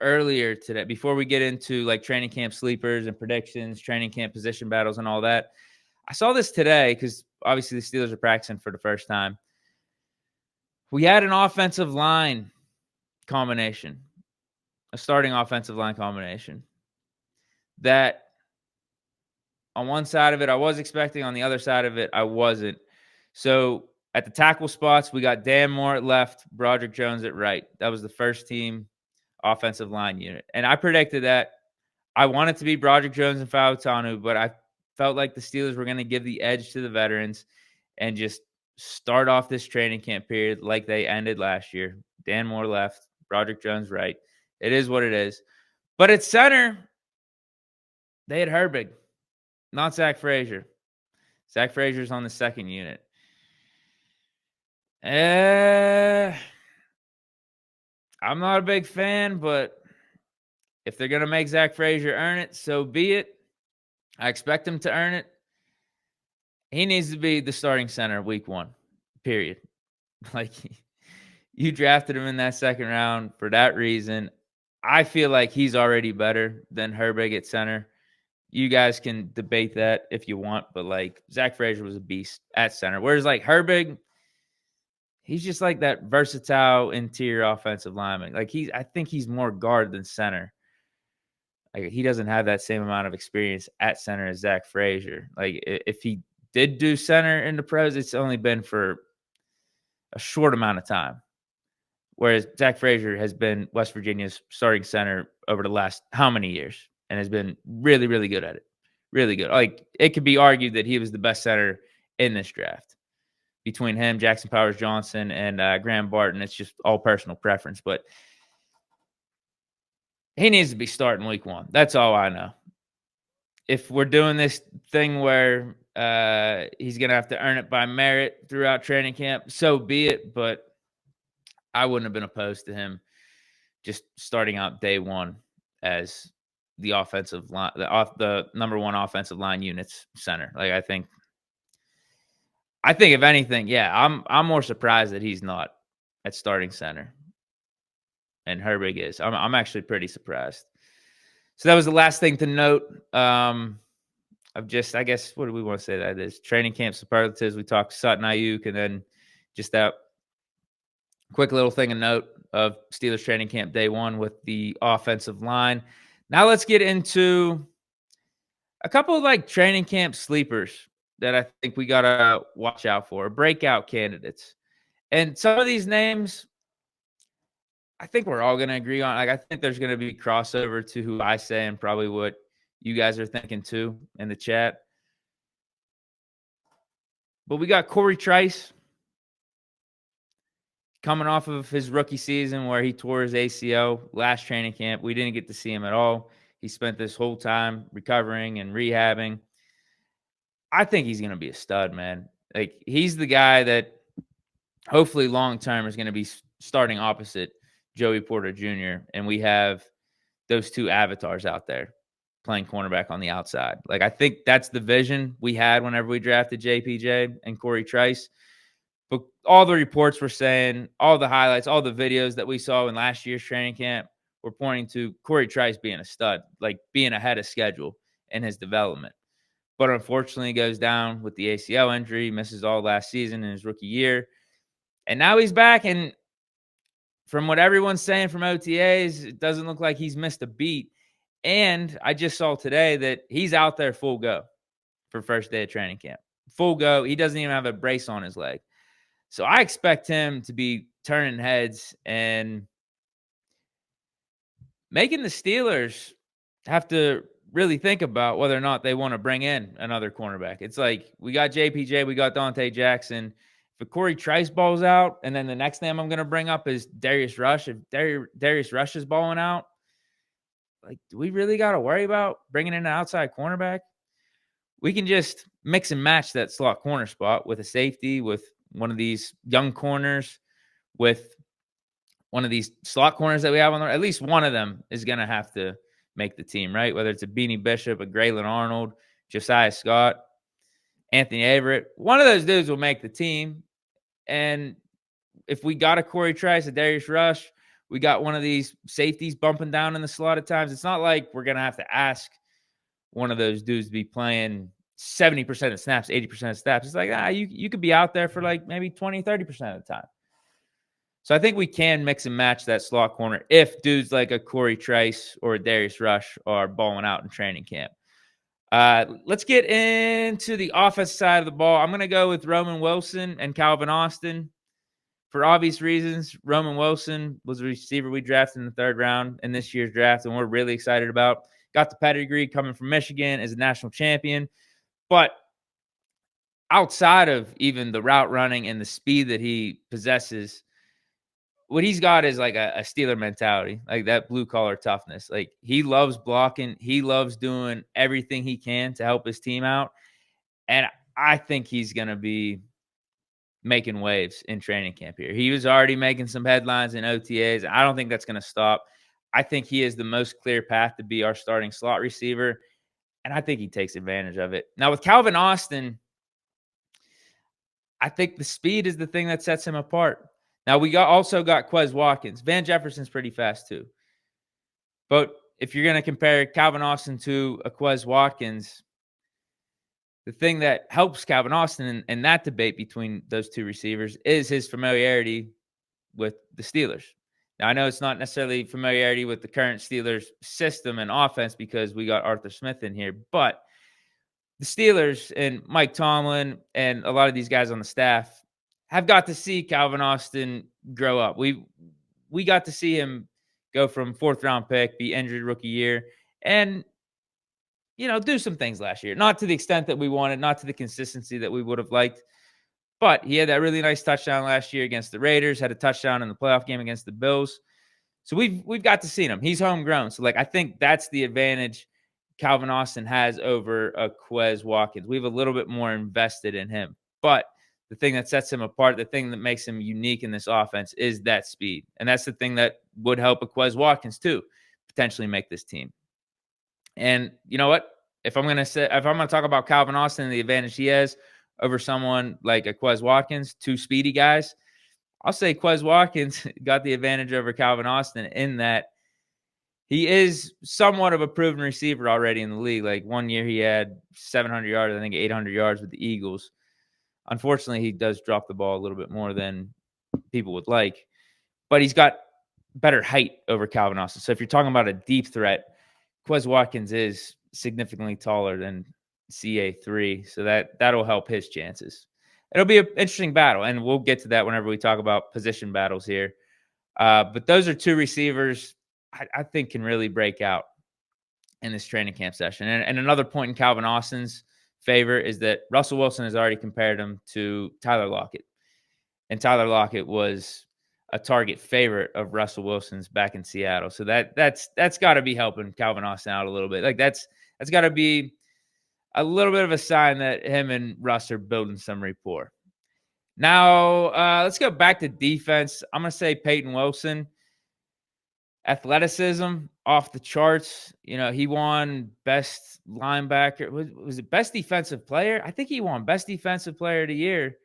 earlier today, before we get into like training camp sleepers and predictions, training camp position battles and all that. I saw this today because obviously the Steelers are practicing for the first time. We had an offensive line combination, a starting offensive line combination that on one side of it I was expecting, on the other side of it I wasn't. So at the tackle spots, we got Dan Moore at left, Broderick Jones at right. That was the first team offensive line unit. And I predicted that. I wanted to be Broderick Jones and Fautanu, but I felt like the Steelers were going to give the edge to the veterans and just start off this training camp period like they ended last year. Dan Moore left, Broderick Jones right. It is what it is. But at center, they had Herbig, not Zach Frazier. Zach Frazier's on the second unit. I'm not a big fan, but if they're going to make Zach Frazier earn it, so be it. I expect him to earn it. He needs to be the starting center week 1, period. Like, you drafted him in that second round for that reason. I feel like he's already better than Herbig at center. You guys can debate that if you want, but like Zach Frazier was a beast at center. Whereas like Herbig, he's just like that versatile interior offensive lineman. Like I think he's more guard than center. Like he doesn't have that same amount of experience at center as Zach Frazier. Like if he did do center in the pros, it's only been for a short amount of time. Whereas Zach Frazier has been West Virginia's starting center over the last how many years and has been really, really good at it. Really good. Like it could be argued that he was the best center in this draft. Between him, Jackson Powers-Johnson, and Graham Barton. It's just all personal preference. But he needs to be starting week 1. That's all I know. If we're doing this thing where he's going to have to earn it by merit throughout training camp, so be it. But I wouldn't have been opposed to him just starting out day 1 as the offensive line, the number 1 offensive line unit's center. Like I think if anything, yeah, I'm more surprised that he's not at starting center, and Herbig is. I'm actually pretty surprised. So that was the last thing to note. I guess, what do we want to say that is? Training camp superlatives. We talked Sutton, Aiyuk, and then just that quick little thing, a note of Steelers training camp day 1 with the offensive line. Now let's get into a couple of like training camp sleepers that I think we got to watch out for, breakout candidates. And some of these names, I think we're all going to agree on. Like, I think there's going to be crossover to who I say and probably what you guys are thinking too in the chat. But we got Corey Trice coming off of his rookie season where he tore his ACL last training camp. We didn't get to see him at all. He spent this whole time recovering and rehabbing. I think he's going to be a stud, man. Like, he's the guy that hopefully long-term is going to be starting opposite Joey Porter Jr. And we have those 2 avatars out there playing cornerback on the outside. Like, I think that's the vision we had whenever we drafted JPJ and Corey Trice. But all the reports were saying, all the highlights, all the videos that we saw in last year's training camp were pointing to Corey Trice being a stud, like being ahead of schedule in his development. But unfortunately, he goes down with the ACL injury, misses all last season in his rookie year. And now he's back. And from what everyone's saying from OTAs, it doesn't look like he's missed a beat. And I just saw today that he's out there full go for first day of training camp. Full go. He doesn't even have a brace on his leg. So I expect him to be turning heads and making the Steelers have to really think about whether or not they want to bring in another cornerback. It's like, we got JPJ, we got Dante Jackson. If Corey Trice balls out, and then the next name I'm going to bring up is Darius Rush. If Darius Rush is balling out, like, do we really got to worry about bringing in an outside cornerback? We can just mix and match that slot corner spot with a safety, with one of these young corners, with one of these slot corners that we have on there. At least one of them is going to have to make the team, right? Whether it's a Beanie Bishop, a Graylin Arnold, Josiah Scott, Anthony Averett. One of those dudes will make the team. And if we got a Corey Trice, a Darius Rush, we got one of these safeties bumping down in the slot at times. It's not like we're going to have to ask one of those dudes to be playing 70% of snaps, 80% of snaps. It's like, you could be out there for like maybe 20, 30% of the time. So I think we can mix and match that slot corner if dudes like a Corey Trice or a Darius Rush are balling out in training camp. Let's get into the offensive side of the ball. I'm going to go with Roman Wilson and Calvin Austin. For obvious reasons, Roman Wilson was a receiver we drafted in the 3rd round in this year's draft, and we're really excited about. Got the pedigree coming from Michigan as a national champion. But outside of even the route running and the speed that he possesses, what he's got is like a Steeler mentality, like that blue-collar toughness. Like, he loves blocking. He loves doing everything he can to help his team out. And I think he's going to be making waves in training camp here. He was already making some headlines in OTAs. I don't think that's going to stop. I think he is the most clear path to be our starting slot receiver, and I think he takes advantage of it. Now, with Calvin Austin, I think the speed is the thing that sets him apart. Now, we also got Quez Watkins. Van Jefferson's pretty fast too. But if you're going to compare Calvin Austin to a Quez Watkins, the thing that helps Calvin Austin in that debate between those two receivers is his familiarity with the Steelers. Now, I know it's not necessarily familiarity with the current Steelers system and offense because we got Arthur Smith in here, but the Steelers and Mike Tomlin and a lot of these guys on the staff have got to see Calvin Austin grow up. We got to see him go from 4th round pick, be injured rookie year, and do some things last year. Not to the extent that we wanted, not to the consistency that we would have liked. But he had that really nice touchdown last year against the Raiders, had a touchdown in the playoff game against the Bills. So we've got to see him. He's homegrown. So, I think that's the advantage Calvin Austin has over a Quez Watkins. We have a little bit more invested in him. But the thing that sets him apart, the thing that makes him unique in this offense is that speed. And that's the thing that would help a Quez Watkins too, potentially make this team. And you know what? If I'm going to talk about Calvin Austin and the advantage he has over someone like a Quez Watkins, two speedy guys, I'll say Quez Watkins got the advantage over Calvin Austin in that he is somewhat of a proven receiver already in the league. Like, 1 year he had 700 yards, I think 800 yards with the Eagles. Unfortunately, he does drop the ball a little bit more than people would like, but he's got better height over Calvin Austin. So if you're talking about a deep threat, Quez Watkins is significantly taller than CA3, so that'll help his chances. It'll be an interesting battle, and we'll get to that whenever we talk about position battles here. But those are two receivers I think can really break out in this training camp session. And another point in Calvin Austin's favor is that Russell Wilson has already compared him to Tyler Lockett. And Tyler Lockett was a target favorite of Russell Wilson's back in Seattle. So that's got to be helping Calvin Austin out a little bit. Like, that's got to be a little bit of a sign that him and Russ are building some rapport. Now, let's go back to defense. I'm going to say Peyton Wilson. Athleticism off the charts. He won best linebacker. Was it best defensive player? I think he won best defensive player of the year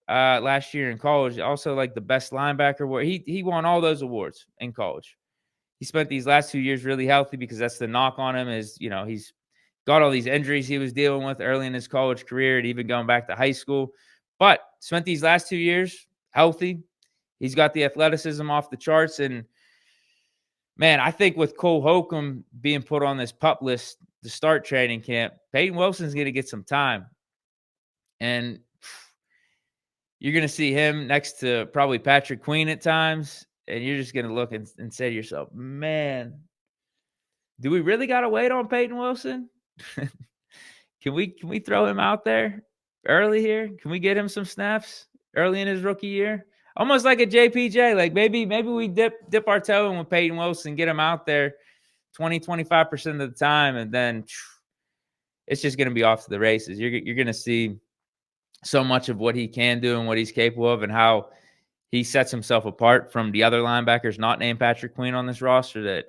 last year in college. Also, like, the best linebacker award. He won all those awards in college. He spent these last 2 years really healthy because that's the knock on him is, he's got all these injuries he was dealing with early in his college career and even going back to high school. But spent these last 2 years healthy. He's got the athleticism off the charts. And, man, I think with Cole Holcomb being put on this PUP list to start training camp, Peyton Wilson's going to get some time. And you're going to see him next to probably Patrick Queen at times, and you're just going to look and say to yourself, man, do we really got to wait on Peyton Wilson? Can we throw him out there early here? Can we get him some snaps early in his rookie year? Almost like a JPJ. Like, maybe we dip our toe in with Peyton Wilson, get him out there 20, 25% of the time, and then it's just going to be off to the races. You're going to see so much of what he can do and what he's capable of and how he sets himself apart from the other linebackers not named Patrick Queen on this roster that,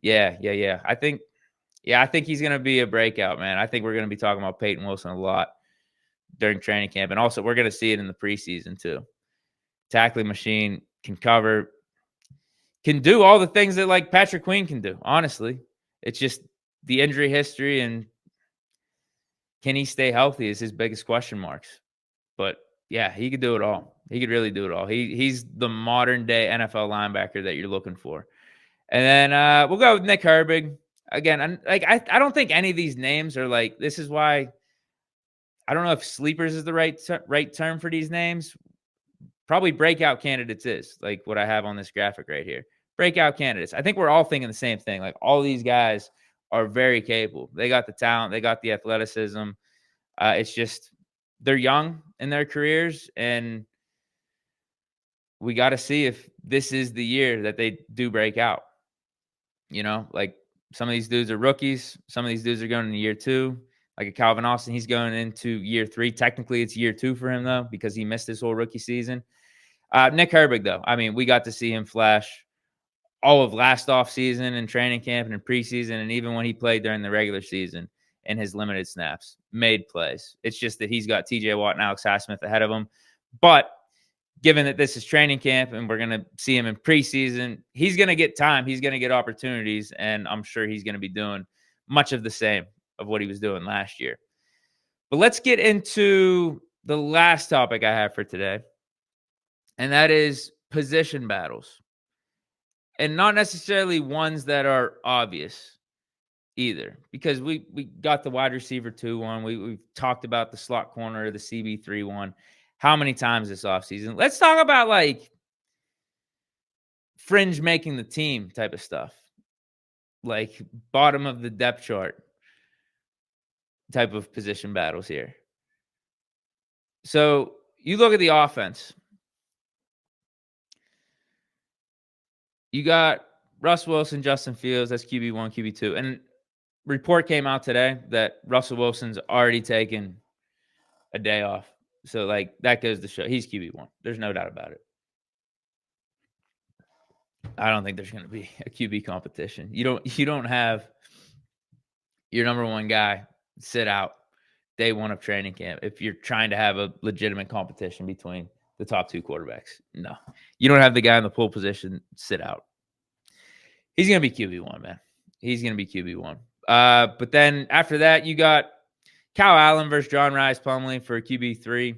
yeah. I think he's going to be a breakout, man. I think we're going to be talking about Peyton Wilson a lot during training camp. And also, we're going to see it in the preseason too. Tackling machine, can cover, can do all the things that like Patrick Queen can do. Honestly, it's just the injury history and can he stay healthy is his biggest question marks. But yeah, he could do it all. He could really do it all. He's the modern day NFL linebacker that you're looking for. And then we'll go with Nick Herbig. Again, I don't think any of these names are like, this is why I don't know if sleepers is the right term for these names. Probably breakout candidates is like what I have on this graphic right here. Breakout candidates. I think we're all thinking the same thing. Like all these guys are very capable. They got the talent. They got the athleticism. It's just they're young in their careers, and we got to see if this is the year that they do break out. You know, like some of these dudes are rookies. Some of these dudes are going into year 2. Like a Calvin Austin, he's going into year 3. Technically, it's year 2 for him, though, because he missed his whole rookie season. Nick Herbig, though, I mean, we got to see him flash all of last offseason and training camp and in preseason, and even when he played during the regular season in his limited snaps, made plays. It's just that he's got TJ Watt and Alex Highsmith ahead of him. But given that this is training camp and we're going to see him in preseason, he's going to get time. He's going to get opportunities, and I'm sure he's going to be doing much of the same of what he was doing last year. But let's get into the last topic I have for today, and that is position battles. And not necessarily ones that are obvious either, because we got the wide receiver 2 one. We've talked about the slot corner, the CB3 one. How many times this offseason? Let's talk about like fringe making the team type of stuff, like bottom of the depth chart type of position battles here. So you look at the offense. You got Russ Wilson, Justin Fields, that's QB1, QB2. And report came out today that Russell Wilson's already taken a day off. So, like, that goes to show he's QB1. There's no doubt about it. I don't think there's going to be a QB competition. You don't have your number one guy sit out day 1 of training camp if you're trying to have a legitimate competition between the top 2 quarterbacks. No. You don't have the guy in the pole position sit out. He's going to be QB1, man. He's going to be QB1. But then after that, you got Kyle Allen versus John Rice Plumlee for QB3.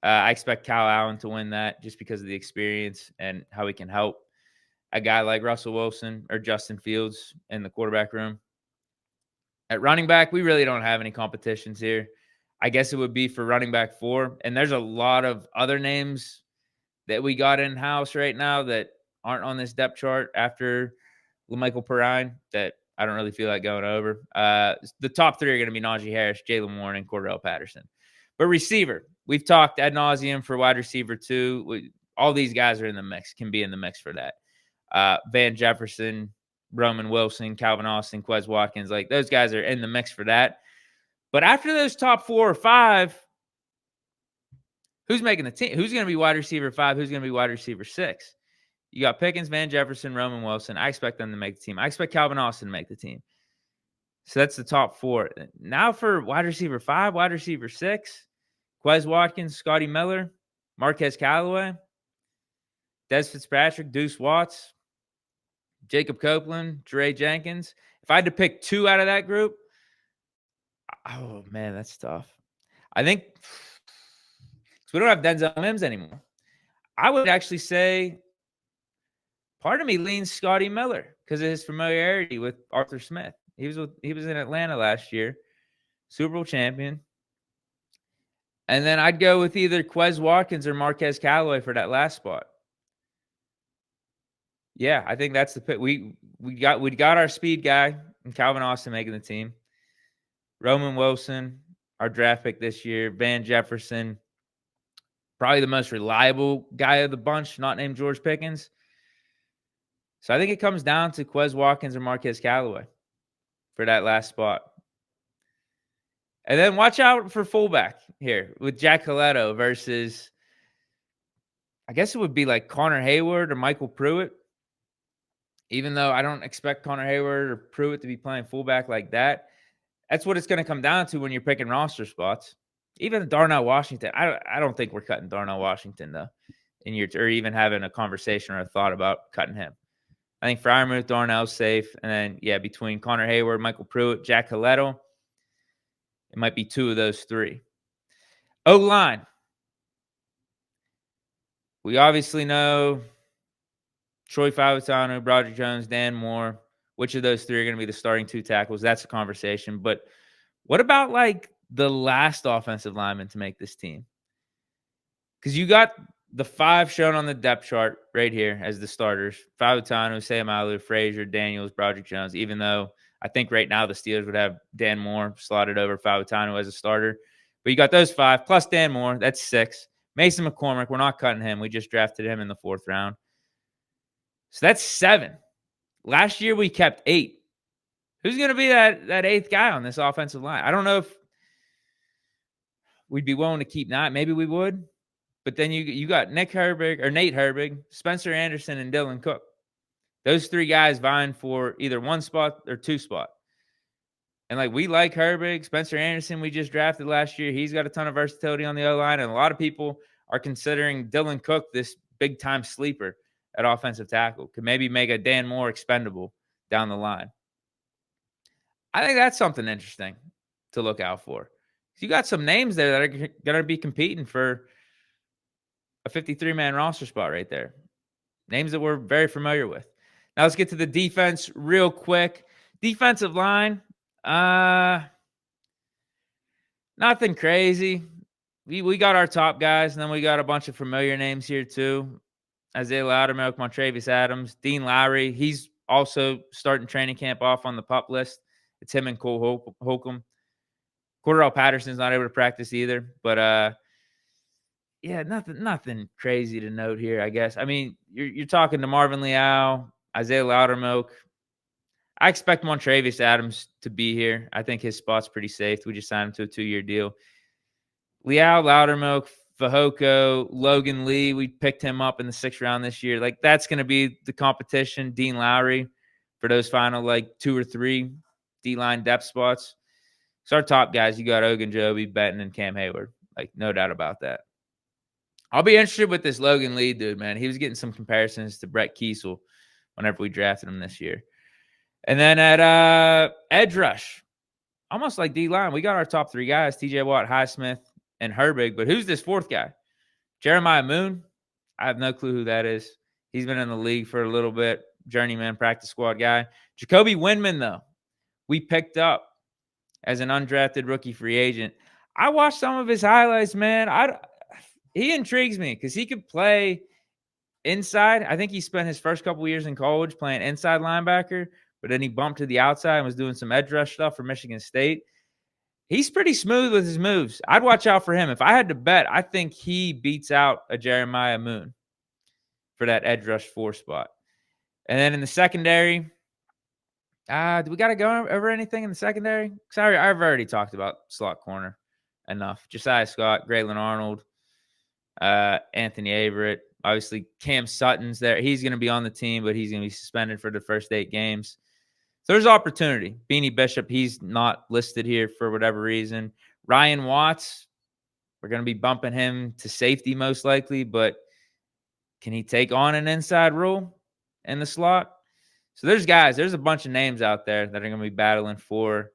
I expect Kyle Allen to win that just because of the experience and how he can help a guy like Russell Wilson or Justin Fields in the quarterback room. At running back, we really don't have any competitions here. I guess it would be for running back 4. And there's a lot of other names that we got in-house right now that aren't on this depth chart after LaMichael Perrine that I don't really feel like going over. The top 3 are going to be Najee Harris, Jaylen Warren, and Cordell Patterson. But receiver, we've talked ad nauseum for wide receiver 2. All these guys are in the mix, can be in the mix for that. Van Jefferson, Roman Wilson, Calvin Austin, Quez Watkins, like those guys are in the mix for that. But after those top 4 or 5, who's making the team? Who's going to be wide receiver 5? Who's going to be wide receiver 6? You got Pickens, Van Jefferson, Roman Wilson. I expect them to make the team. I expect Calvin Austin to make the team. So that's the top 4. Now for wide receiver 5, wide receiver 6, Quez Watkins, Scotty Miller, Marquez Callaway, Des Fitzpatrick, Deuce Watts, Jacob Copeland, Jere Jenkins. If I had to pick 2 out of that group, oh, man, that's tough. I think we don't have Denzel Mims anymore. I would actually say part of me leans Scotty Miller because of his familiarity with Arthur Smith. He was in Atlanta last year, Super Bowl champion. And then I'd go with either Quez Watkins or Marquez Callaway for that last spot. Yeah, I think that's the pick. We got our speed guy and Calvin Austin making the team. Roman Wilson, our draft pick this year. Van Jefferson, probably the most reliable guy of the bunch, not named George Pickens. So I think it comes down to Quez Watkins or Marquez Callaway for that last spot. And then watch out for fullback here with Jack Coletto versus, I guess it would be like Connor Hayward or Michael Pruitt. Even though I don't expect Connor Hayward or Pruitt to be playing fullback like that, that's what it's going to come down to when you're picking roster spots. Even Darnell Washington, I don't think we're cutting Darnell Washington though, or even having a conversation or a thought about cutting him. I think Freiermuth, Darnell's safe. And then, yeah, between Connor Hayward, Michael Pruitt, Jack Coletto, it might be 2 of those 3. O-line. We obviously know Troy Favatano, Broderick Jones, Dan Moore. Which of those 3 are going to be the starting 2 tackles? That's a conversation. But what about, like, the last offensive lineman to make this team? Because you got the 5 shown on the depth chart right here as the starters. Favatano, Seumalo, Frazier, Daniels, Broderick Jones, even though I think right now the Steelers would have Dan Moore slotted over Favatano as a starter. But you got those 5, plus Dan Moore. That's 6. Mason McCormick, we're not cutting him. We just drafted him in the 4th round. So that's 7. Last year we kept 8. Who's going to be that 8th guy on this offensive line? I don't know if we'd be willing to keep 9. Maybe we would. But then you got Nate Herbig, Spencer Anderson, and Dylan Cook. Those 3 guys vying for either 1 spot or 2 spot. And, like, we like Herbig. Spencer Anderson, we just drafted last year. He's got a ton of versatility on the O-line. And a lot of people are considering Dylan Cook this big-time sleeper at offensive tackle. Could maybe make a Dan Moore expendable down the line. I think that's something interesting to look out for. You got some names there that are going to be competing for a 53-man roster spot right there. Names that we're very familiar with. Now let's get to the defense real quick. Defensive line, nothing crazy. We got our top guys, and then we got a bunch of familiar names here too. Isaiah Loudermilk, Montravius Adams, Dean Lowry. He's also starting training camp off on the PUP list. It's him and Cole Holcomb. Cordell Patterson's not able to practice either, but yeah, nothing crazy to note here, I guess. I mean, you're talking to Marvin Leal, Isaiah Loudermilk. I expect Montravius Adams to be here. I think his spot's pretty safe. We just signed him to a 2-year deal. Leal, Loudermilk, Fehoko, Logan Lee, we picked him up in the 6th round this year. Like, that's going to be the competition. Dean Lowry for those final, like, 2 or 3 D-line depth spots. So our top guys, you got Ogunjobi, Benton, and Cam Hayward. Like, no doubt about that. I'll be interested with this Logan Lee dude, man. He was getting some comparisons to Brett Kiesel whenever we drafted him this year. And then at edge rush, almost like D-line, we got our top 3 guys, TJ Watt, Highsmith, and Herbig. But who's this 4th guy? Jeremiah Moon? I have no clue who that is. He's been in the league for a little bit. Journeyman, practice squad guy. Jacoby Windman, though, we picked up as an undrafted rookie free agent. I watched some of his highlights, man. He intrigues me because he could play inside. I think he spent his first couple years in college playing inside linebacker, but then he bumped to the outside and was doing some edge rush stuff for Michigan State. He's pretty smooth with his moves. I'd watch out for him. If I had to bet, I think he beats out a Jeremiah Moon for that edge rush 4 spot. And then in the secondary, do we got to go over anything in the secondary? Sorry, I've already talked about slot corner enough. Josiah Scott, Graylin Arnold, Anthony Averett. Obviously, Cam Sutton's there. He's going to be on the team, but he's going to be suspended for the first 8 games. So there's opportunity. Beanie Bishop, he's not listed here for whatever reason. Ryan Watts, we're going to be bumping him to safety most likely, but can he take on an inside role in the slot? So there's a bunch of names out there that are going to be battling for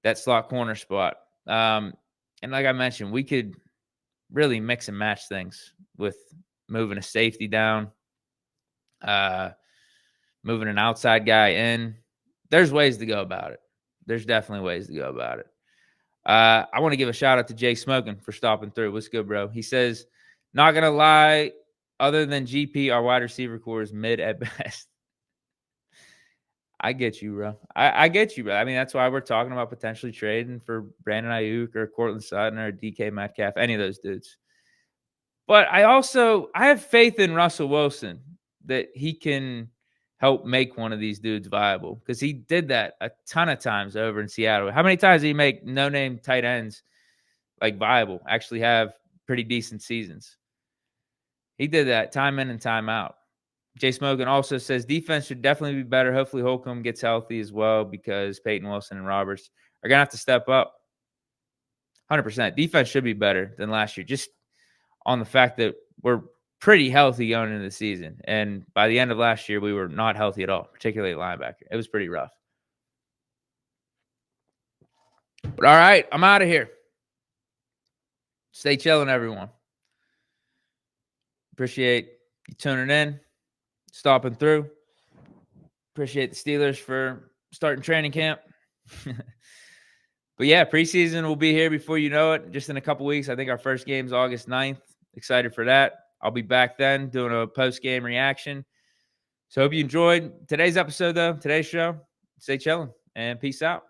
that slot corner spot. And like I mentioned, we could really mix and match things with moving a safety down, moving an outside guy in. There's ways to go about it. There's definitely ways to go about it. I want to give a shout out to Jay Smokin for stopping through. What's good, bro? He says, not going to lie, other than GP, our wide receiver core is mid at best. I get you, bro. I get you, bro. I mean, that's why we're talking about potentially trading for Brandon Aiyuk or Cortland Sutton or DK Metcalf, any of those dudes. But I have faith in Russell Wilson that he can help make one of these dudes viable because he did that a ton of times over in Seattle. How many times did he make no-name tight ends like viable, actually have pretty decent seasons? He did that time in and time out. Jay Smogan also says defense should definitely be better. Hopefully Holcomb gets healthy as well because Peyton Wilson and Roberts are going to have to step up. 100%. Defense should be better than last year, just on the fact that we're pretty healthy going into the season. And by the end of last year, we were not healthy at all, particularly at linebacker. It was pretty rough. But all right, I'm out of here. Stay chilling, everyone. Appreciate you tuning in, stopping through. Appreciate the Steelers for starting training camp. But yeah, preseason will be here before you know it. Just in a couple weeks. I think our first game is August 9th. Excited for that. I'll be back then doing a post-game reaction. So hope you enjoyed today's episode, though, today's show. Stay chilling and peace out.